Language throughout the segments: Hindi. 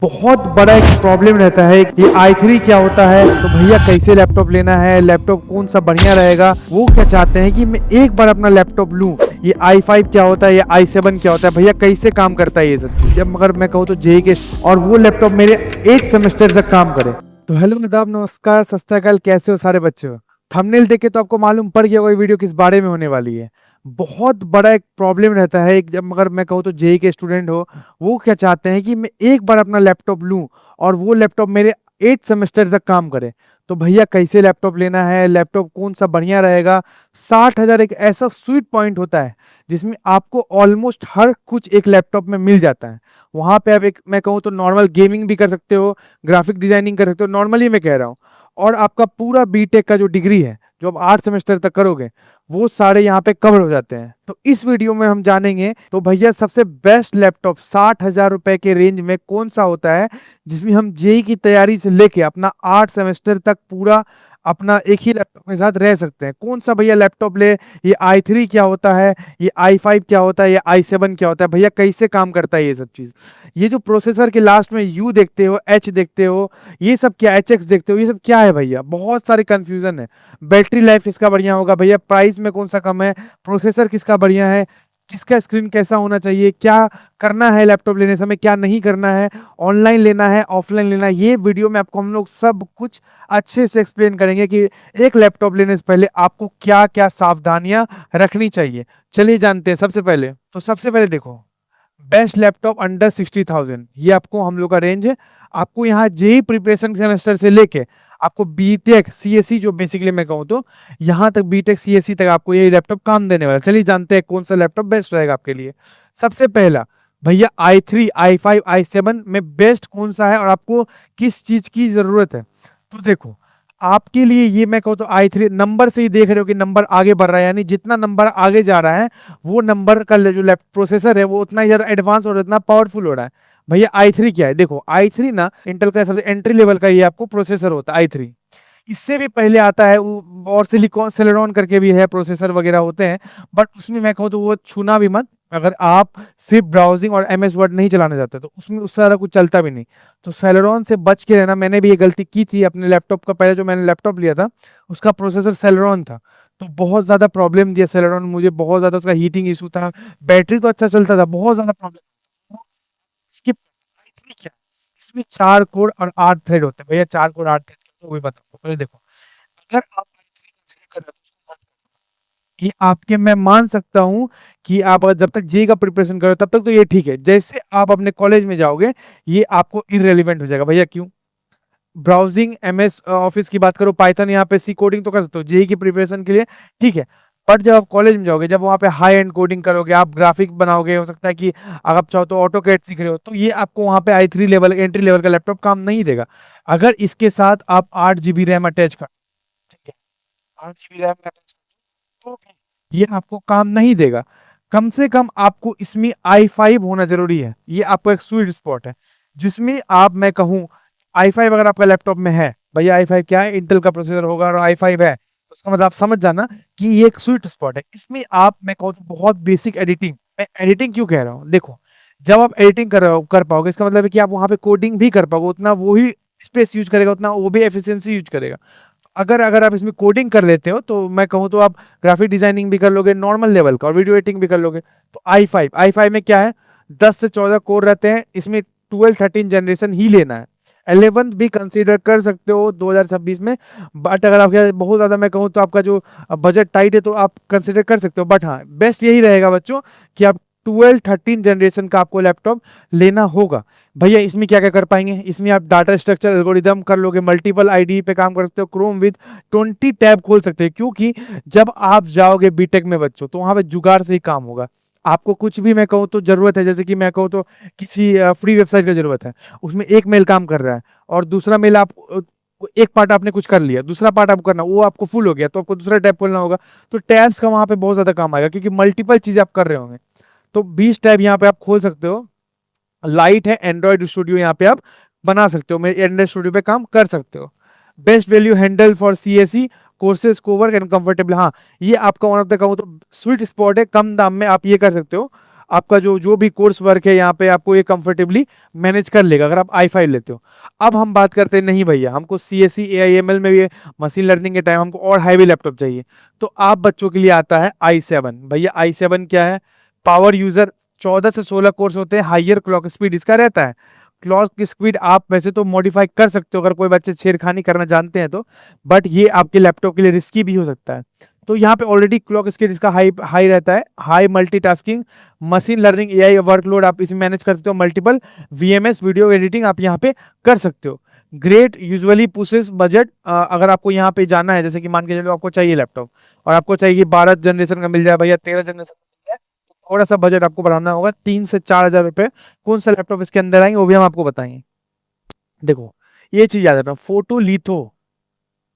बहुत बड़ा एक प्रॉब्लम रहता है। ये i3 क्या होता है, तो भैया कैसे लैपटॉप लेना है, लैपटॉप कौन सा बढ़िया रहेगा। वो क्या चाहते हैं कि मैं एक बार अपना लैपटॉप लूं। ये i5 क्या होता है, ये i7 क्या होता है, भैया कैसे काम करता है ये सब चीज। जब मगर मैं कहूँ तो जेई के और वो लैपटॉप मेरे 8 सेमेस्टर तक काम करे। तो हेलो आदाब नमस्कार सत श्री अकाल, कैसे हो सारे बच्चे। थंबनेल देख के तो आपको मालूम पड़ गया होगा ये वीडियो किस बारे में होने वाली है। बहुत बड़ा एक प्रॉब्लम रहता है जब मगर मैं कहूँ तो जेई के स्टूडेंट हो, वो क्या चाहते हैं कि मैं एक बार अपना लैपटॉप लूं और वो लैपटॉप मेरे 8 सेमेस्टर तक काम करे। तो भैया कैसे लैपटॉप लेना है, लैपटॉप कौन सा बढ़िया रहेगा। 60,000 एक ऐसा स्वीट पॉइंट होता है जिसमें आपको ऑलमोस्ट हर कुछ एक लैपटॉप में मिल जाता है। वहां पे आप एक मैं कहूँ तो नॉर्मल गेमिंग भी कर सकते हो, ग्राफिक डिजाइनिंग कर सकते हो, नॉर्मली मैं कह रहा हूँ। और आपका पूरा बीटेक का जो डिग्री है जो आप 8 सेमेस्टर तक करोगे वो सारे यहाँ पे कवर हो जाते हैं। तो इस वीडियो में हम जानेंगे तो भैया सबसे बेस्ट लैपटॉप 60,000 रुपए के रेंज में कौन सा होता है, जिसमें हम जेई की तैयारी से लेके अपना 8 सेमेस्टर तक पूरा अपना एक ही लैपटॉप के साथ रह सकते हैं। कौन सा भैया लैपटॉप ले, ये i3 क्या होता है, ये i5 क्या होता है, ये i7 क्या होता है, भैया कैसे काम करता है ये सब चीज। ये जो प्रोसेसर के लास्ट में यू देखते हो, एच देखते हो, ये सब क्या, एच एक्स देखते हो, ये सब क्या है भैया, बहुत सारे कंफ्यूजन है। बैटरी लाइफ इसका बढ़िया होगा भैया, प्राइस में कौन सा कम है, प्रोसेसर किसका बढ़िया है, किसका स्क्रीन कैसा होना चाहिए, क्या करना है लैपटॉप लेने समय, क्या नहीं करना है, ऑनलाइन लेना है ऑफलाइन लेना है, ये वीडियो में आपको हम लोग सब कुछ अच्छे से एक्सप्लेन करेंगे कि एक लैपटॉप लेने से पहले आपको क्या क्या सावधानियां रखनी चाहिए। चलिए जानते हैं। सबसे पहले देखो, बेस्ट लैपटॉप अंडर 60,000 ये आपको हम लोग का रेंज है। आपको यहाँ जेई प्रिपरेशन सेमेस्टर से लेके आपको बीटेक सीएससी जो बेसिकली मैं कहूँ तो यहाँ तक बीटेक सीएससी तक आपको ये लैपटॉप काम देने वाला है। चलिए जानते हैं कौन सा लैपटॉप बेस्ट रहेगा आपके लिए। सबसे पहला भैया i3 i5 i7 में बेस्ट कौन सा है और आपको किस चीज की जरूरत है। तो देखो, आपके लिए ये मैं कहूँ तो i3 नंबर से ही देख रहे हो कि नंबर आगे बढ़ रहा है, यानी जितना नंबर आगे जा रहा है वो नंबर का जो लैप प्रोसेसर है वो उतना ही ज्यादा एडवांस और उतना पावरफुल हो रहा है। भैया i3 क्या है, देखो i3 ना इंटेल का सबसे एंट्री लेवल का ये आपको प्रोसेसर होता है i3। इससे भी पहले आता है और सिलिकॉन सेलेरॉन करके भी है, प्रोसेसर वगैरह होते हैं, बट उसमें मैं कहूँ तो वो छूना भी मत। अगर आप सिर्फ ब्राउजिंग और एमएस वर्ड नहीं चलाना चाहते तो उसमें उस सारा कुछ चलता भी नहीं। तो सेलेरॉन से बच के रहना। मैंने भी ये गलती की थी अपने लैपटॉप का, पहले जो मैंने लैपटॉप लिया था उसका प्रोसेसर सेलेरॉन था, तो बहुत ज्यादा प्रॉब्लम दिया सेलेरॉन मुझे, बहुत ज्यादा उसका हीटिंग इशू था। बैटरी तो अच्छा चलता था, बहुत ज्यादा प्रॉब्लम। स्किप क्या, इसमें 4 कोर और 8 थ्रेड होते हैं भैया, 4 कोर 8 थ्रेड तो वही बताऊँ। पहले देखो, अगर आप i3 कंसीडर कर रहे हो तो उसको मत करो। ये आपके मैं मान सकता हूँ कि आप अगर जब तक जेई का प्रिपरेशन करो तब तक तो ये ठीक है, जैसे आप अपने कॉलेज में जाओगे ये आपको इररेलेवेंट हो जाएगा। भैया क्यों, ब्राउजिंग एमएस ऑफिस की बात करो, पाइथन यहाँ पे सी कोडिंग तो कर सकते हो जेई की प्रिपरेशन के लिए, ठीक है। बट जब आप कॉलेज में जाओगे, जब वहाँ पे हाई एंड कोडिंग करोगे, आप ग्राफिक बनाओगे, हो सकता है कि अगर आप चाहो तो ऑटो कैड सीख रहे हो, तो ये आपको वहाँ पे i3 लेवल एंट्री लेवल का लैपटॉप काम नहीं देगा। अगर इसके साथ आप 8 GB रैम अटैच कर, ठीक है, 8 GB रैम अटैच तो भी ये आपको काम नहीं देगा। कम से कम आपको इसमें i5 होना जरूरी है, ये आपको एक स्वीट स्पॉट है जिसमें आप मैं कहूँ i5 अगर आपका लैपटॉप में है, भैया i5 क्या है, इंटेल का प्रोसेसर होगा और i5 है, तो उसका मतलब आप समझ जाना कि ये एक स्वीट स्पॉट है। इसमें आप मैं कहूँ तो बहुत बेसिक एडिटिंग, मैं एडिटिंग क्यों कह रहा हूँ, देखो जब आप एडिटिंग कर पाओगे इसका मतलब है कि आप वहां पे कोडिंग भी कर पाओगे, उतना वो ही स्पेस यूज करेगा, उतना वो भी एफिशिएंसी यूज करेगा। अगर अगर आप इसमें कोडिंग कर लेते हो तो मैं कहूँ तो आप ग्राफिक डिजाइनिंग भी कर लोगे नॉर्मल लेवल का और वीडियो एडिटिंग भी कर लोगे। तो i5 में क्या है, 10 से 14 कोर रहते हैं, इसमें 12-13 जनरेशन ही लेना है। 11 भी कंसीडर कर सकते हो 2026 में, बट अगर आपके बहुत ज़्यादा मैं कहूँ तो आपका जो बजट टाइट है तो आप कंसीडर कर सकते हो, बट हाँ बेस्ट यही रहेगा बच्चों कि आप 12-13 जनरेशन का आपको लैपटॉप लेना होगा। भैया इसमें क्या क्या कर पाएंगे, इसमें आप डाटा स्ट्रक्चर एल्गोरिदम कर लोगे, मल्टीपल आईडी पे काम कर सकते हो, क्रोम विद 20 टैब खोल सकते हो, क्योंकि जब आप जाओगे बीटेक में बच्चों तो वहां पे जुगाड़ से ही काम होगा। आपको कुछ भी मैं कहूँ तो जरूरत है, जैसे कि मैं कहूँ तो किसी फ्री वेबसाइट की जरूरत है, उसमें एक मेल काम कर रहा है और दूसरा मेल आप एक पार्ट आपने कुछ कर लिया, दूसरा पार्ट आपको करना, वो आपको फुल हो गया तो आपको दूसरा टैब खोलना होगा। तो टैब्स का वहां पे बहुत ज्यादा काम आएगा क्योंकि मल्टीपल चीजें आप कर रहे होंगे। तो 20 टैब यहाँ पे आप खोल सकते हो। लाइट है एंड्रॉइड स्टूडियो, यहाँ पे आप बना सकते हो, मेरे एंड्रॉइड स्टूडियो पे काम कर सकते हो। Best value handle for CSE courses को वर्क एंड कंफर्टेबल, हाँ ये आपका वन ऑफ द कहूँ तो स्वीट स्पॉट है, कम दाम में आप ये कर सकते हो। आपका जो जो भी कोर्स वर्क है यहाँ पे आपको ये कंफर्टेबली मैनेज कर लेगा अगर आप i5 लेते हो। अब हम बात करते हैं नहीं भैया हमको CSE AIML में भी मशीन लर्निंग के टाइम हमको और हैवी लैपटॉप चाहिए, तो आप बच्चों के लिए आता है i7। भैया i7 क्या है, पावर यूजर 14 से 16 कोर्स होते हैं, हाइयर क्लॉक स्पीड इसका रहता है। क्लॉक की स्पीड आप वैसे तो मॉडिफाई कर सकते हो अगर कोई बच्चे छेड़खानी करना जानते हैं तो, बट ये आपके लैपटॉप के लिए रिस्की भी हो सकता है। तो यहाँ पे ऑलरेडी क्लॉक स्पीड इसका हाई हाई रहता है, high multitasking, machine learning AI workload आप इसमें मैनेज कर सकते हो, मल्टीपल VMS वीडियो एडिटिंग आप यहाँ पे कर सकते हो। ग्रेट यूजुअली पुशेस बजट, अगर आपको यहाँ पे जाना है जैसे कि मान के चलो आपको चाहिए लैपटॉप और आपको चाहिए 12 जनरेशन का मिल जाए भैया, 13 जनरेशन थोड़ा सा बजट आपको बढ़ाना होगा, 3 से 4 हजार रुपए। कौन सा लैपटॉप इसके अंदर आएंगे वो भी हम आपको बताएंगे। देखो ये चीज याद रखना,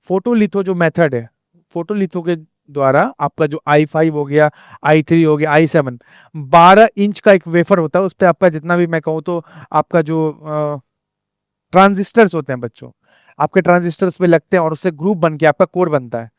फोटोलिथो जो मेथड है, फोटोलिथो के द्वारा आपका जो i5 हो गया, i3 हो गया, i7, 12 इंच का एक वेफर होता है, उस पर आपका जितना भी मैं कहूँ तो आपका जो ट्रांजिस्टर्स होते हैं बच्चों, आपके ट्रांजिस्टर्स पे लगते हैं और उससे ग्रुप बन के आपका कोर बनता है।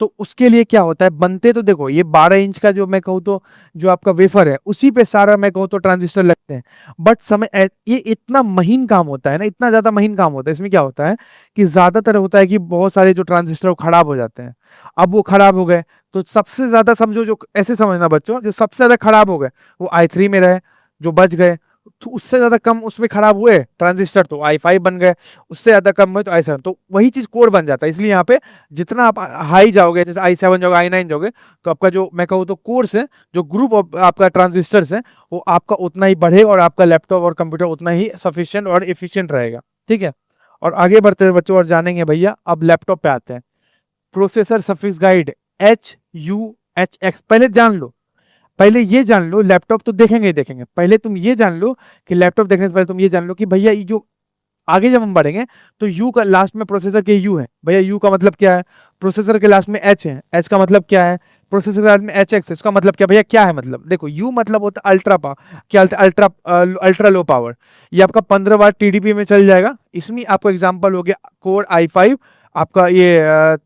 तो उसके लिए क्या होता है, बनते तो देखो ये 12 इंच का जो मैं कहूँ तो जो आपका वेफर है उसी पे सारा मैं कहूँ तो ट्रांजिस्टर लगते हैं, बट ये इतना महीन काम होता है ना, इतना ज्यादा महीन काम होता है, इसमें क्या होता है कि ज्यादातर होता है कि बहुत सारे जो ट्रांजिस्टर वो खराब हो जाते हैं। अब वो खराब हो गए तो सबसे ज्यादा समझो, जो ऐसे समझना बच्चों, जो सबसे ज्यादा खराब हो गए वो i3 में रहे, जो बच गए, तो उससे ज्यादा कम उसमें खराब हुए ट्रांजिस्टर तो i5 बन गए, उससे ज्यादा कम हुए तो i7, तो वही चीज कोर बन जाता है। इसलिए यहाँ पे जितना आप हाई जाओगे, जैसे i7 जाओगे, i9 जाओगे, तो आपका जो मैं कहूँ तो कोर्स है, जो ग्रुप आपका ट्रांजिस्टर्स है, वो आपका उतना ही बढ़ेगा और आपका लैपटॉप और कंप्यूटर उतना ही सफिशियंट और एफिशिएंट रहेगा। ठीक है, और आगे बढ़ते हुए बच्चों और जानेंगे भैया, अब लैपटॉप पे आते हैं। प्रोसेसर सफिक्स गाइड HUHX पहले जान लो, पहले ये जान लो, लैपटॉप तो देखेंगे ही देखेंगे, पहले तुम ये जान लो कि लैपटॉप देखने से पहले तुम ये जान लो कि भैया ये जो आगे जब हम बढ़ेंगे तो यू का लास्ट में प्रोसेसर के यू है, भैया यू का मतलब क्या है, प्रोसेसर के लास्ट में एच है, एच का मतलब क्या है, प्रोसेसर के लास्ट में एच एक्स है, इसका मतलब क्या भैया, क्या है मतलब, देखो यू मतलब होता है अल्ट्रा पावर, क्या होता है अल्ट्रा, अल्ट्रा लो पावर, ये आपका 15 वाट TDP में चल जाएगा। इसमें आपको एग्जाम्पल हो गया कोर i5, आपका ये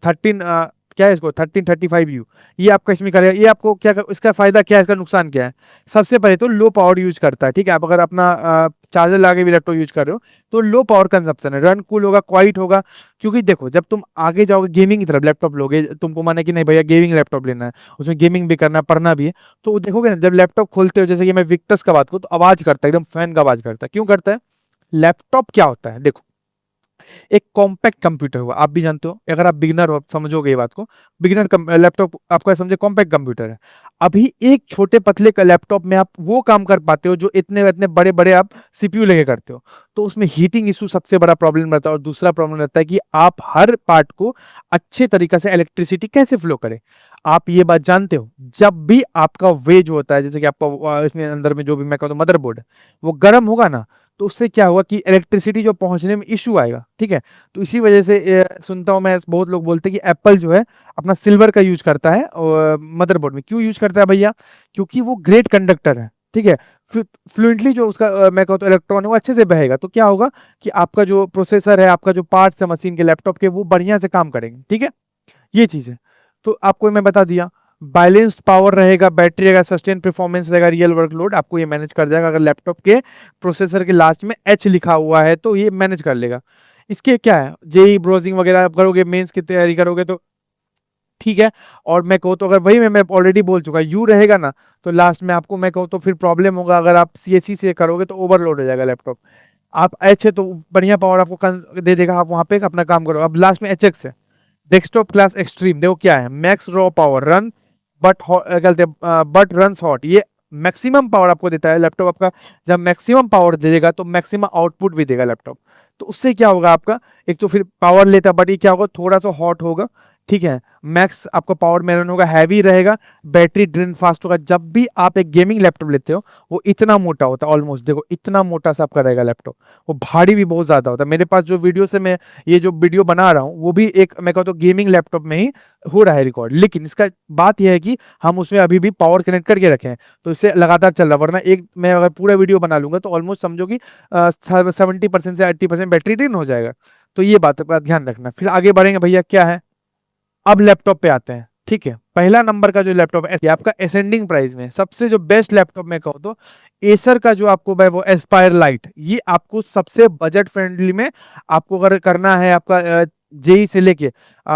13 क्या है इसको 1335U, ये आपका इसमें करेगा। ये आपको क्या इसका फायदा क्या है, इसका नुकसान क्या है, सबसे पहले तो लो पावर यूज करता है। ठीक है, आप अगर अपना चार्जर लगा के भी लैपटॉप यूज कर रहे हो तो लो पावर कंजप्शन है, रन कूल होगा, क्वाइट होगा। क्योंकि देखो जब तुम आगे जाओगे गेमिंग की तरफ लैपटॉप लोगे, तुमको माने कि नहीं भैया गेमिंग लैपटॉप लेना है, उसमें गेमिंग भी करना है, पढ़ना भी है, तो देखोगे ना जब लैपटॉप खोलते हो, जैसे कि मैं विक्टस का बात करूँ तो आवाज करता है, एकदम फैन का आवाज करता है। क्यों करता है, लैपटॉप क्या होता है, देखो एक कॉम्पैक्ट कंप्यूटर हुआ, आप भी जानते हो, अगर आप बिगिनर हो आप समझोगे ये बात को, बिगिनर लैपटॉप आपका समझे कॉम्पैक्ट कंप्यूटर है। अभी एक छोटे पतले का लैपटॉप में आप वो काम कर पाते हो जो इतने इतने बड़े बड़े आप CPU लेके करते हो, तो उसमें हीटिंग इशू सबसे बड़ा प्रॉब्लम रहता है। और दूसरा प्रॉब्लम रहता है कि आप हर पार्ट को अच्छे तरीके से इलेक्ट्रिसिटी कैसे फ्लो करे। आप ये बात जानते हो, जब भी आपका वेज होता है, जैसे कि आपका इसमें अंदर में जो भी मैं कहता हूँ मदरबोर्ड है, वो गर्म होगा ना, तो उससे क्या होगा कि इलेक्ट्रिसिटी जो पहुंचने में इशू आएगा। ठीक है, तो इसी वजह से सुनता हूं मैं, बहुत लोग बोलते हैं कि एप्पल जो है अपना सिल्वर का यूज करता है मदरबोर्ड में। क्यों यूज करता है भैया, क्योंकि वो ग्रेट कंडक्टर है। ठीक है, फ्लुएंटली जो उसका मैं कहूँ तो इलेक्ट्रॉन है वो अच्छे से बहेगा, तो क्या होगा कि आपका जो प्रोसेसर है, आपका जो पार्ट्स है मशीन के लैपटॉप के, वो बढ़िया से काम करेंगे। ठीक है, ये चीज है, तो आपको मैं बता दिया। बैलेंस्ड पावर रहेगा, बैटरी रहेगा, सस्टेन परफॉर्मेंस रहेगा, रियल वर्कलोड आपको ये मैनेज कर जाएगा। अगर लैपटॉप के प्रोसेसर के लास्ट में एच लिखा हुआ है तो ये मैनेज कर लेगा। इसके क्या है, जेई ब्राउजिंग वगैरह आप करोगे, मेंस की तैयारी करोगे तो ठीक है। और मैं कहूँ तो अगर वही मैं ऑलरेडी बोल चुका, यू रहेगा ना तो लास्ट में आपको मैं कहूँ तो फिर प्रॉब्लम होगा। अगर आप CSE से करोगे तो ओवरलोड हो जाएगा लैपटॉप। आप एच है तो बढ़िया पावर आपको दे देगा, आप वहां पे अपना काम करो। अब लास्ट में HX है, डेस्कटॉप क्लास एक्सट्रीम, देखो क्या है, max raw power run but कहते हैं बट रन्स हॉट, ये मैक्सिमम पावर आपको देता है लैपटॉप। आपका जब मैक्सिमम पावर देगा तो मैक्सिमम आउटपुट भी देगा लैपटॉप। तो उससे क्या होगा, आपका एक तो फिर पावर लेता, बट ये क्या होगा, थोड़ा सा हॉट होगा। ठीक है, मैक्स आपका पावर में रन होगा, हैवी रहेगा, बैटरी ड्रेन फास्ट होगा। जब भी आप एक गेमिंग लैपटॉप लेते हो, वो इतना मोटा होता है, ऑलमोस्ट देखो इतना मोटा सा आपका रहेगा लैपटॉप, वो भारी भी बहुत ज्यादा होता है। मेरे पास जो वीडियो से मैं ये जो वीडियो बना रहा हूँ वो भी एक मैं कहता हूँ गेमिंग लैपटॉप में ही हो रहा है रिकॉर्ड, लेकिन इसका बात यह है कि हम उसमें अभी भी पावर कनेक्ट करके रखे हैं, तो इससे लगातार चल रहा है। वरना एक मैं अगर पूरा वीडियो बना लूंगा तो ऑलमोस्ट समझो कि 70% से 80% बैटरी ड्रेन हो जाएगा। तो ये बात का ध्यान रखना। फिर आगे बढ़ेंगे भैया, क्या है, अब लैपटॉप पे आते हैं। ठीक है, पहला नंबर का जो लैपटॉप है ये आपका असेंडिंग प्राइस में सबसे जो बेस्ट लैपटॉप मैं कहूँ तो एसर का जो आपको है वो एस्पायर लाइट, ये आपको सबसे बजट फ्रेंडली में आपको अगर करना है आपका जेई से लेके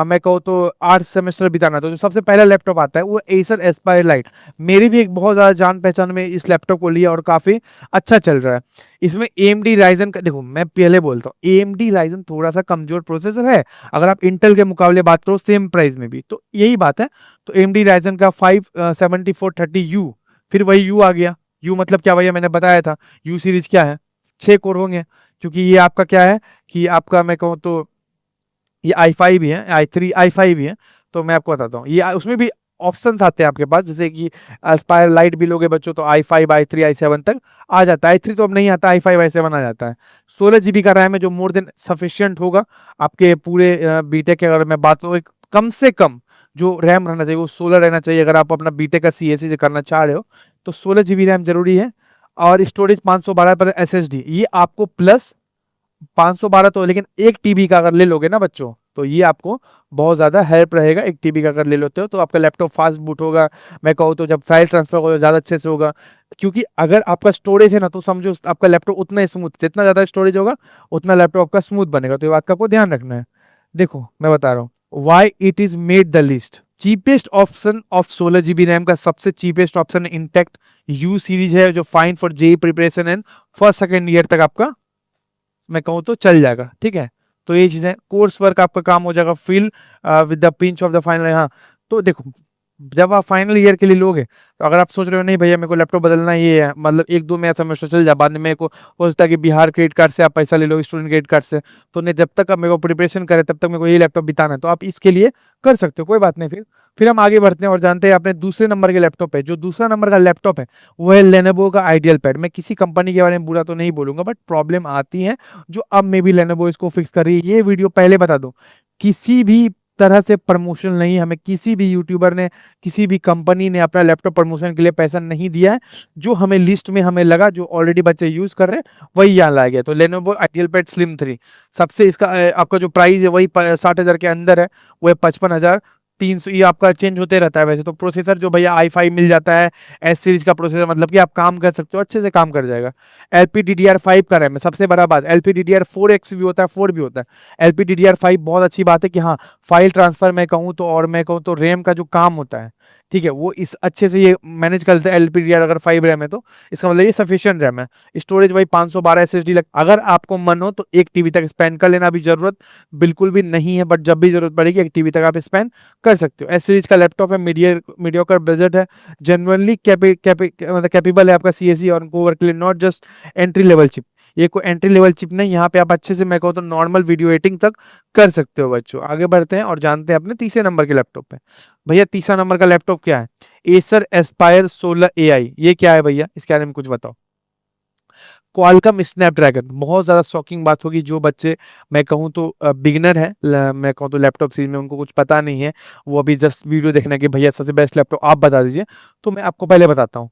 मैं कहूँ तो 8 सेमेस्टर बिताना, तो जो सबसे पहला लैपटॉप आता है वो एसर एस्पायर लाइट। मेरी भी एक बहुत ज़्यादा जान पहचान में इस लैपटॉप को लिया और काफ़ी अच्छा चल रहा है। इसमें AMD राइजन का, देखो मैं पहले बोलता हूँ AMD राइजन थोड़ा सा कमजोर प्रोसेसर है अगर आप इंटेल के मुकाबले बात करो सेम प्राइस में भी, तो यही बात है। तो AMD राइजन का 57430U, फिर वही यू आ गया। यू मतलब क्या भैया, मैंने बताया था यू सीरीज क्या है, 6 कोर होंगे, क्योंकि ये आपका क्या है कि आपका मैं कहूँ तो ये i5 ही है, i5 ही है। तो मैं आपको बताता हूँ ये उसमें भी ऑप्शंस आते हैं आपके पास, जैसे कि एस्पायर लाइट भी लोगे बच्चों तो i5 i3 i7 तक आ जाता है। i3 तो अब नहीं आता, i5 i7 आ जाता है। 16 GB का रैम है जो मोर देन सफिशियंट होगा आपके पूरे बीटेक के। अगर मैं बात करूँ कम से कम जो रैम रहना चाहिए वो 16 रहना चाहिए, अगर आप अपना बीटेक का सीएससी से करना चाह रहे हो तो 16 GB रैम जरूरी है। और स्टोरेज 512 पर SSD, ये आपको प्लस 512 तो, लेकिन 1 TB का अगर ले लोगे ना बच्चों तो ये आपको बहुत ज़्यादा हेल्प रहेगा। 1 TB का अगर ले लेते हो तो आपका लैपटॉप फास्ट बूट होगा, मैं कहूँ तो जब फाइल ट्रांसफर होगा ज़्यादा अच्छे से होगा। क्योंकि अगर आपका स्टोरेज है ना तो समझो आपका लैपटॉप उतना स्मूथ, जितना ज़्यादा स्टोरेज होगा उतना लैपटॉप आपका स्मूथ बनेगा। तो ये बात का आपको ध्यान रखना है। देखो मैं बता रहा हूँ why it is made the list cheapest option of 16 GB RAM का सबसे cheapest option intact U series है, जो fine for JEE preparation and first second year तक आपका मैं कहूँ तो चल जाएगा। ठीक है, तो ये चीजें कोर्स वर्क आपका काम हो जाएगा, feel with the pinch of the final. हाँ, तो देखो जब आप फाइनल ईयर के लिए लोगे तो अगर आप सोच रहे हो नहीं भैया मेरे को लैपटॉप बदलना ये है, मतलब 1-2 में सेमेस्टर चल जाए, बाद में मेरे को हो सकता है कि बिहार क्रेडिट कार्ड से आप पैसा ले लो, स्टूडेंट क्रेडिट कार्ड से, तो नहीं, जब तक आप मेरे को प्रिपरेशन करे तब तक मेरे को ये लैपटॉप बिताना है, तो आप इसके लिए कर सकते हो, कोई बात नहीं। फिर हम आगे बढ़ते हैं और जानते हैं अपने दूसरे नंबर के लैपटॉप है। जो दूसरा नंबर का लैपटॉप है वो है लेनोवो का आइडियल पैड। मैं किसी कंपनी के बारे में बुरा तो नहीं बोलूंगा, बट प्रॉब्लम आती है जो अब मे भी लेनोवो इसको फिक्स कर रही है। ये वीडियो पहले बता दूं, किसी भी तरह से प्रमोशन नहीं, हमें किसी भी यूट्यूबर ने किसी भी कंपनी ने अपना लैपटॉप प्रमोशन के लिए पैसा नहीं दिया है। जो हमें लिस्ट में हमें लगा जो ऑलरेडी बच्चे यूज कर रहे हैं वही यहाँ लाया गया। तो लेनोवो आइडियल पैड स्लिम 3 सबसे इसका आपका जो प्राइस है वही 60,000 के अंदर है, वो है 55,300। ये आपका चेंज होते रहता है वैसे तो। प्रोसेसर जो भैया i5 मिल जाता है एस सीरीज का प्रोसेसर, मतलब कि आप काम कर सकते हो, अच्छे से काम कर जाएगा। LPDDR5 का रैम है, सबसे बड़ा बात LPDDR4X भी होता है, 4 भी होता है। LPDDR5 बहुत अच्छी बात है कि हाँ फाइल ट्रांसफर मैं कहूँ तो, और मैं कहूँ तो रैम का जो काम होता है ठीक है वो इस अच्छे से ये मैनेज कर लेते हैं। LPDDR अगर 5 रैम है तो इसका मतलब ये सफिशियंट रैम है। स्टोरेज भाई 512 SSD लग, अगर आपको मन हो तो 1 TB तक स्पेंड कर लेना, अभी जरूरत बिल्कुल भी नहीं है, बट जब भी जरूरत पड़ेगी 1 TB तक आप स्पेंड कर सकते हो। एस सीरीज का लैपटॉप है, मीडियोकर बजट है, जनरली मतलब कैपेबल है आपका सीएससी और वर्क के लिए, not just entry level chip. ये कोई एंट्री लेवल चिप नहीं, यहाँ पे आप अच्छे से मैं कहूँ तो नॉर्मल वीडियो एडिटिंग तक कर सकते हो बच्चों। आगे बढ़ते हैं और जानते हैं अपने तीसरे नंबर के लैपटॉप पे। भैया तीसरा नंबर का लैपटॉप क्या है? Acer Aspire 16 AI। ये क्या है भैया, इसके बारे में कुछ बताओ। क्वालकॉम स्नैपड्रैगन, बहुत ज़्यादा शॉकिंग बात होगी जो बच्चे मैं कहूँ तो बिगिनर है, मैं कहूँ तो लैपटॉप सीरीज में उनको कुछ पता नहीं है, वो अभी जस्ट वीडियो देखने के भैया सबसे बेस्ट लैपटॉप आप बता दीजिए, तो मैं आपको पहले बताता हूँ।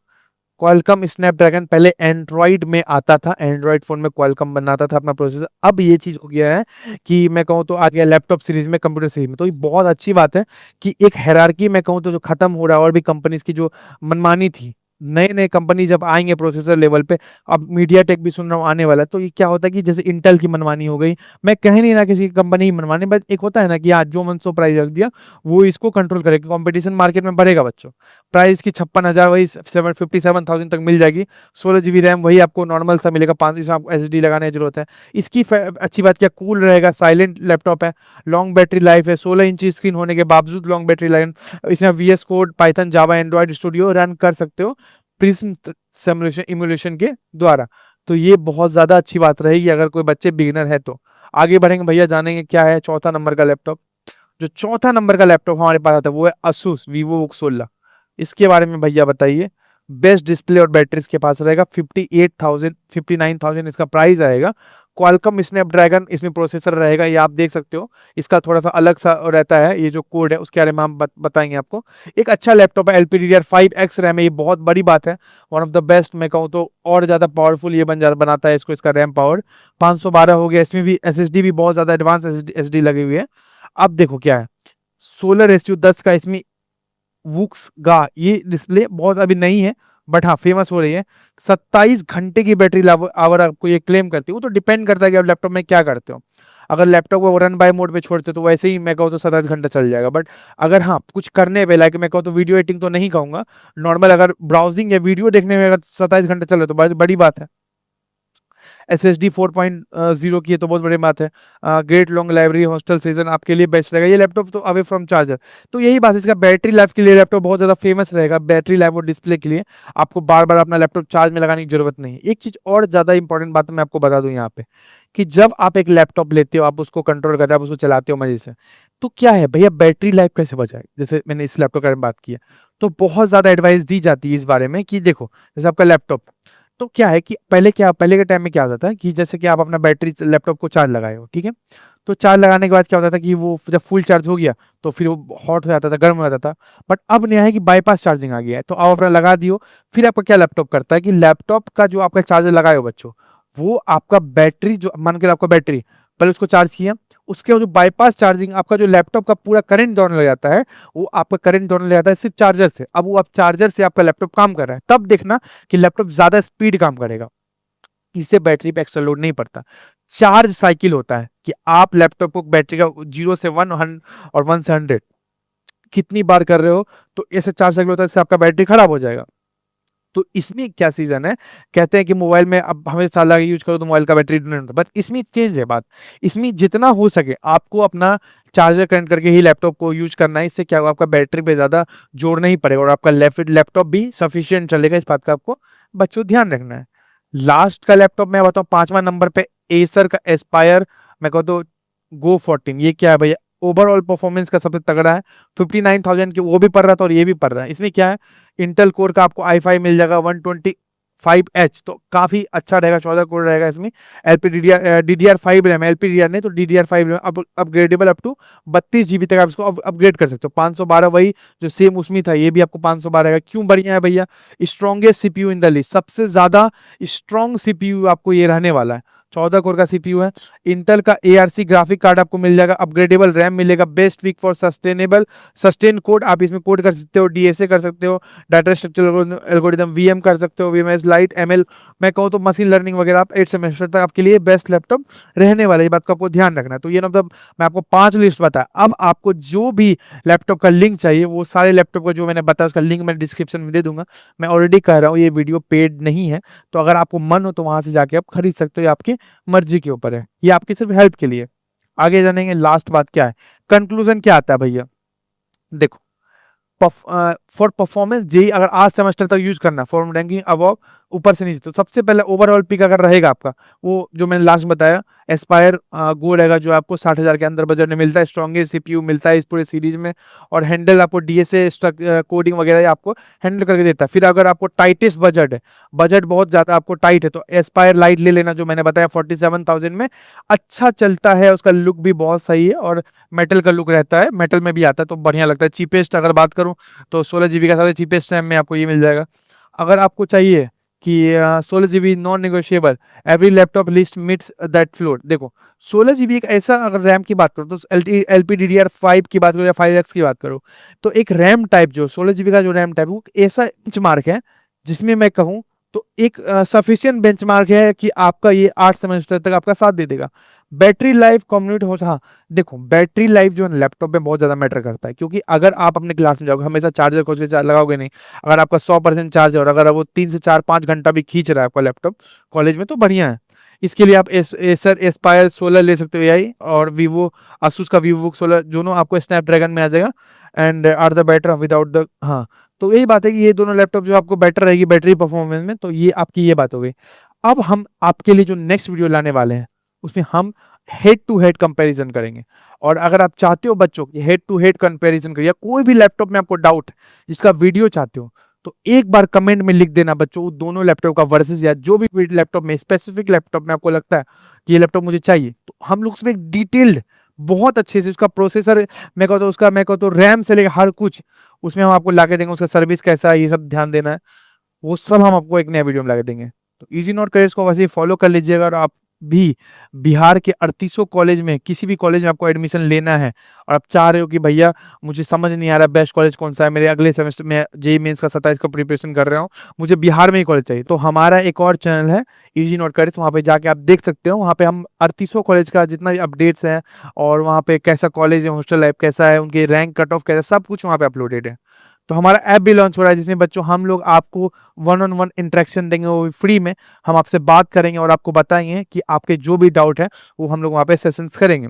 क्वालकॉम स्नैपड्रैगन पहले एंड्रॉइड में आता था, एंड्रॉइड फोन में क्वालकॉम बनाता था अपना प्रोसेसर। अब ये चीज़ हो गया है कि मैं कहूँ तो आ गया लैपटॉप सीरीज में, कंप्यूटर सीरीज में। तो ये बहुत अच्छी बात है कि एक हायरार्की मैं कहूँ तो जो खत्म हो रहा है, और भी कंपनीज की जो मनमानी थी, नए नए कंपनी जब आएंगे प्रोसेसर लेवल पे, अब मीडिया टेक भी सुन रहा हूँ आने वाला है, तो ये क्या होता है कि जैसे इंटेल की मनमानी हो गई, मैं कह नहीं रहा किसी कंपनी की मनमानी, बट एक होता है ना कि आज जो मन सो प्राइस रख दिया वो इसको कंट्रोल करेगा, कंपटीशन मार्केट में बढ़ेगा बच्चों। प्राइस की 56,000 वही 57,000 तक मिल जाएगी। 16 GB रैम वही आपको नॉर्मल सा मिलेगा, 5 आपको SSD लगाने की जरूरत है। इसकी अच्छी बात क्या, कूल रहेगा, साइलेंट लैपटॉप है, लॉन्ग बैटरी लाइफ है, 16 इंच स्क्रीन होने के बावजूद लॉन्ग बैटरी लाइफ। इसमें VS कोड, पाइथन, जावा, एंड्रॉइड स्टूडियो रन कर सकते हो प्रिज्म सिमुलेशन इमुलेशन के द्वारा। तो ये बहुत ज़्यादा अच्छी बात रहेगी अगर कोई बच्चे बिगिनर है तो। आगे बढ़ेंगे भैया, जानेंगे क्या है चौथा नंबर का लैपटॉप। जो चौथा नंबर का लैपटॉप हमारे पास आता है वो है Asus VivoBook 16। इसके बारे में भैया बताइए। बेस्ट डिस्प्ले और बैटरी इसके पास रहेगा, 58,000 59,000 इसका प्राइस आएगा। क्वालकॉम स्नैपड्रैगन इसमें प्रोसेसर रहेगा, ये आप देख सकते हो। इसका थोड़ा सा अलग सा रहता है, ये जो कोड है उसके बारे में हम बताएंगे आपको। एक अच्छा लैपटॉप है, LPDDR5X रैम है, ये बहुत बड़ी बात है, वन ऑफ द बेस्ट मैं कहूँ तो। और ज़्यादा पावरफुल ये बनाता है इसको, इसका रैम पावर 512 हो गया। इसमें भी SSD भी बहुत ज़्यादा एडवांस SSD लगी हुई है। अब देखो क्या है, 16:10 का इसमें वुक्स गा, ये डिस्प्ले बहुत अभी नहीं है बट हाँ फेमस हो रही है। 27 घंटे की बैटरी आवर आपको ये क्लेम करती है। वो तो डिपेंड करता है कि आप लैपटॉप में क्या करते हो। अगर लैपटॉप को रन बाय मोड पे छोड़ते हो तो वैसे ही मैं कहूँ तो 27 घंटा चल जाएगा। बट अगर हाँ कुछ करने पे लाइक मैं कहूँ तो वीडियो एडिटिंग तो नहीं कहूंगा, नॉर्मल अगर ब्राउजिंग या वीडियो देखने में अगर 27 घंटे चल रहे तो बड़ी बात है। SSD 4.0 की है तो बहुत बड़ी बात है। Great long library hostel season आपके लिए बेस्ट रहेगा ये लैपटॉप, तो अवे फ्रॉम चार्जर। तो यही बात है, इसका बैटरी लाइफ के लिए लैपटॉप बहुत ज़्यादा फेमस रहेगा। बैटरी लाइफ और डिस्प्ले के लिए आपको बार बार अपना लैपटॉप चार्ज में लगाने की जरूरत नहीं है। एक चीज़ और ज़्यादा इंपॉर्टेंट बात मैं आपको बता दूं यहाँ पे, कि जब आप एक लैपटॉप लेते हो, आप उसको कंट्रोल करते हो, आप उसको चलाते हो मजे से, तो क्या है भैया बैटरी लाइफ कैसे बचाए। जैसे मैंने इस लैपटॉप के बारे में बात की है, तो बहुत ज़्यादा एडवाइस दी जाती है इस बारे में कि देखो जैसे आपका लैपटॉप, तो क्या है कि पहले के टाइम में क्या होता था कि जैसे कि आप अपना बैटरी लैपटॉप को चार्ज लगाए हो, ठीक है, तो चार्ज लगाने के बाद क्या होता था कि वो जब फुल चार्ज हो गया तो फिर वो हॉट हो जाता था, गर्म हो जाता था। बट अब नया है कि बाईपास चार्जिंग आ गया है, तो आप अपना लगा दियो। फिर आपका क्या लैपटॉप करता है कि लैपटॉप का जो आपका चार्जर लगाए हो बच्चों, वो आपका बैटरी जो मान के आपका बैटरी पहले उसको चार्ज किया, उसके बाद जो बाईपास चार्जिंग आपका जो लैपटॉप का पूरा करंट दौड़ने लग जाता है, वो आपका करंट दौड़ने लग जाता है सिर्फ चार्जर से। अब वो आप चार्जर से आपका लैपटॉप काम कर रहा है, तब देखना कि लैपटॉप ज्यादा स्पीड काम करेगा, इससे बैटरी पे एक्स्ट्रा लोड नहीं पड़ता। चार्ज साइकिल होता है कि आप लैपटॉप को बैटरी का 0 से 1 और 1 से 100 कितनी बार कर रहे हो, तो ऐसे चार्ज साइकिल होता है, इससे आपका बैटरी खराब हो जाएगा। तो इसमें क्या सीजन है, कहते हैं कि मोबाइल में अब हमेशा लगा यूज करो तो मोबाइल का बैटरी नहीं होता, बट इसमें चेंज है बात। इसमें जितना हो सके आपको अपना चार्जर कनेक्ट करके ही लैपटॉप को यूज करना है। इससे क्या होगा, आपका बैटरी पे ज्यादा जोर नहीं पड़ेगा और आपका लैपटॉप भी सफिशियंट चलेगा। इस बात का आपको बच्चों ध्यान रखना है। लास्ट का लैपटॉप मैं बताऊं 5वां नंबर पे एसर का एस्पायर, मैं कहूँ तो गो 14। ये क्या है भैया, ओवरऑल परफॉर्मेंस का सबसे तगड़ा है। 59,000 की वो भी पड़ रहा था और ये भी पड़ रहा है। इसमें क्या है, इंटेल कोर का आपको i5 मिल जाएगा 125H, तो काफी अच्छा रहेगा, 14 कोर रहेगा इसमें। DDR5 रैम, LPDDR नहीं तो DDR5 RAM, upgradable up to 32 GB तक आप इसको अपग्रेड कर सकते हो। 512 वही जो सेम उसमें था, ये भी आपको 512 रहेगा। क्यों बढ़िया है भैया, strongest CPU in the list, सबसे ज्यादा स्ट्रॉन्ग सीपीयू आपको ये रहने वाला है। 14 कोर का सीपीयू है। इंटेल का ARC ग्राफिक कार्ड आपको मिल जाएगा, अपग्रेडेबल रैम मिलेगा, best week for sustain code, आप इसमें कोड कर सकते हो, DSA कर सकते हो, डाटा स्ट्रक्चर एल्गोरिथम VM कर सकते हो, VMS लाइट ML, मैं कहूँ तो मशीन लर्निंग वगैरह। आप 8 सेमेस्टर तक आपके लिए बेस्ट लैपटॉप रहने वाला है, ये बात का आपको ध्यान रखना है। तो ये मतलब मैं आपको 5 लिस्ट बताया। अब आपको जो भी लैपटॉप का लिंक चाहिए, वो सारे लैपटॉप का जो मैंने बताया उसका लिंक मैं डिस्क्रिप्शन में दे दूंगा। मैं ऑलरेडी कह रहा हूँ ये वीडियो पेड नहीं है, तो अगर आपको मन हो तो वहां से जाके आप खरीद सकते हो, ये आपकी मर्जी के ऊपर है, ये आपकी सिर्फ हेल्प के लिए। आगे जानेंगे, लास्ट बात क्या है, कंक्लूजन क्या आता है भैया। देखो फॉर परफॉर्मेंस जेई अगर आज सेमेस्टर तक यूज करना, फॉर रैंकिंग अबव ऊपर से नीचे, तो सबसे पहले ओवरऑल पिक अगर रहेगा आपका, वो जो मैंने लास्ट बताया एस्पायर गो रहेगा, जो आपको 60,000 के अंदर बजट में मिलता है, स्ट्रॉन्गेस्ट सीपीयू मिलता है इस पूरे सीरीज में, और हैंडल आपको DSA कोडिंग वगैरह आपको हैंडल करके देता है। फिर अगर आपको टाइटेस्ट बजट है, बजट बहुत ज्यादा आपको टाइट है, तो एस्पायर लाइट ले लेना, जो मैंने बताया 47,000 में अच्छा चलता है, उसका लुक भी बहुत सही है और मेटल का लुक रहता है, मेटल में भी आता है तो बढ़िया लगता है। चीपेस्ट अगर बात करूं तो 16 GB का सबसे चीपेस्ट रैम में आपको ये मिल जाएगा। अगर आपको चाहिए कि 16 GB non negotiable, every laptop list meets that floor, देखो 16 GB एक ऐसा, अगर रैम की बात करो तो LPDDR5 की बात करो या 5X की बात करो, तो एक रैम टाइप जो 16 GB का जो रैम टाइप वो ऐसा बेंचमार्क है जिसमें मैं कहूँ तो एक सफिशियंट बेंचमार्क है कि आपका ये 8 सेमेस्टर तक आपका साथ दे देगा। बैटरी लाइफ कम्युनिट हो, हाँ देखो बैटरी लाइफ जो है लैपटॉप में बहुत ज्यादा मैटर करता है, क्योंकि अगर आप अपने क्लास में जाओगे हमेशा चार्जर खोज के लगाओगे नहीं, अगर आपका 100% चार्ज है और अगर वो 3 से 4-5 घंटा भी खींच रहा है आपका लैपटॉप कॉलेज में, तो बढ़िया है। इसके लिए आप एसर एस्पायर 16 ले सकते हो AI, और वीवो asus का वीवो 16 दोनों आपको स्नैपड्रैगन में आ जाएगा, and are the better without the, हाँ तो यही बात है कि ये दोनों लैपटॉप जो आपको बेटर रहेगी बैटरी परफॉर्मेंस में, तो ये आपकी ये बात हो गई। अब हम आपके लिए जो नेक्स्ट वीडियो लाने वाले हैं उसमें हम हेड टू हेड कंपैरिजन करेंगे, और अगर आप चाहते हो बच्चों की हेड टू हेड कंपैरिजन करिए, कोई भी लैपटॉप में आपको डाउट जिसका वीडियो चाहते हो तो एक बार कमेंट में लिख देना बच्चों, दोनों लैपटॉप का वर्सेस, या जो भी लैपटॉप में स्पेसिफिक लैपटॉप में आपको लगता है कि ये लैपटॉप मुझे चाहिए, तो हम लोग उसमें डिटेल्ड बहुत अच्छे से उसका प्रोसेसर, मैं कहता हूँ उसका, मैं कहता हूँ रैम से लेकर हर कुछ उसमें हम आपको लाके देंगे, उसका सर्विस कैसा है ये सब ध्यान देना है, वो सब हम आपको एक नया वीडियो में लाके देंगे। तो इजी नोट करिए, इसको वैसे ही फॉलो कर लीजिएगा, और आप भी बिहार के 3800 कॉलेज में किसी भी कॉलेज में आपको एडमिशन लेना है और आप चाह रहे हो कि भैया मुझे समझ नहीं आ रहा बेस्ट कॉलेज कौन सा है, मेरे अगले सेमेस्टर में जेईई मेंस का 27 का प्रिपरेशन कर रहा हूँ, मुझे बिहार में ही कॉलेज चाहिए, तो हमारा एक और चैनल है इजी नोट करिस, वहाँ पे जाके आप देख सकते हो। वहाँ पे हम 3800 कॉलेज का जितना भी अपडेट्स है और वहाँ पे कैसा कॉलेज है, हॉस्टल लाइफ कैसा है, उनके रैंक कट ऑफ कैसा है, सब कुछ वहाँ पे अपलोडेड है। तो हमारा ऐप भी लॉन्च हो रहा है जिसमें बच्चों हम लोग आपको वन ऑन वन इंटरेक्शन देंगे, वो फ्री में हम आपसे बात करेंगे और आपको बताएंगे कि आपके जो भी डाउट है वो हम लोग वहाँ पे सेशंस करेंगे।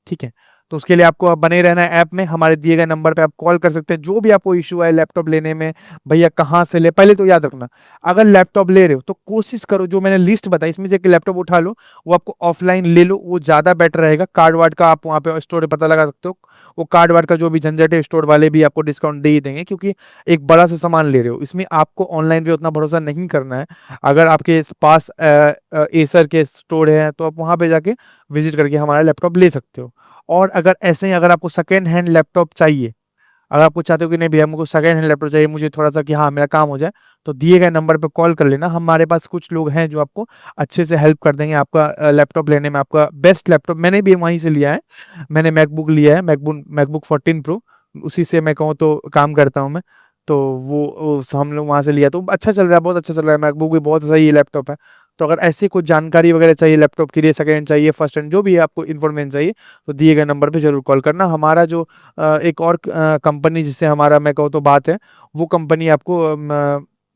ठीक है, तो उसके लिए आपको बने रहना है ऐप में, हमारे दिए गए नंबर पे आप कॉल कर सकते हैं जो भी आपको इशू है लैपटॉप लेने में। भैया कहाँ से ले, पहले तो याद रखना अगर लैपटॉप ले रहे हो तो कोशिश करो जो मैंने लिस्ट बताई इसमें से एक लैपटॉप उठा लो, वो आपको ऑफलाइन ले लो, वो ज़्यादा बेटर रहेगा। कार्ड वार्ड का आप वहाँ पे स्टोर पता लगा सकते हो, वो कार्ड वार्ड का जो भी झंझट है स्टोर वाले भी आपको डिस्काउंट दे ही देंगे, क्योंकि एक बड़ा सा सामान ले रहे हो, इसमें आपको ऑनलाइन पे उतना भरोसा नहीं करना है। अगर आपके पास एसर के स्टोर है तो आप वहाँ पे जाके विजिट करके हमारा लैपटॉप ले सकते हो। और अगर ऐसे ही अगर आपको सेकेंड हैंड लैपटॉप चाहिए, अगर आपको चाहते हो कि नहीं भैया हमको सेकेंड हैंड लैपटॉप चाहिए, मुझे थोड़ा सा कि हाँ मेरा काम हो जाए, तो दिए गए नंबर पे कॉल कर लेना। हमारे पास कुछ लोग हैं जो आपको अच्छे से हेल्प कर देंगे आपका लैपटॉप लेने में। आपका बेस्ट लैपटॉप मैंने भी वहीं से लिया है, मैंने मैकबुक लिया है, मैकबुक 14 प्रो, उसी से मैं कहूँ तो काम करता हूँ मैं। तो वो हम लोग वहाँ से लिया तो अच्छा चल रहा है, बहुत अच्छा चल रहा है, मैकबुक भी बहुत सही लैपटॉप है। तो अगर ऐसी कुछ जानकारी वगैरह चाहिए लैपटॉप के लिए, सेकेंड हैंड चाहिए, फर्स्ट हैंड, जो भी आपको इन्फॉर्मेशन चाहिए, तो दिए गए नंबर पे जरूर कॉल करना। हमारा जो एक और कंपनी जिससे हमारा मैं कहूँ तो बात है, वो कंपनी आपको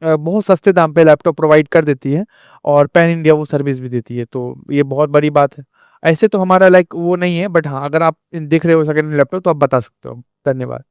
बहुत सस्ते दाम पे लैपटॉप प्रोवाइड कर देती है और पैन इंडिया वो सर्विस भी देती है, तो ये बहुत बड़ी बात है। ऐसे तो हमारा लाइक वो नहीं है, बट हाँ अगर आप देख रहे हो सेकेंड हैंड लैपटॉप तो आप बता सकते हो। धन्यवाद।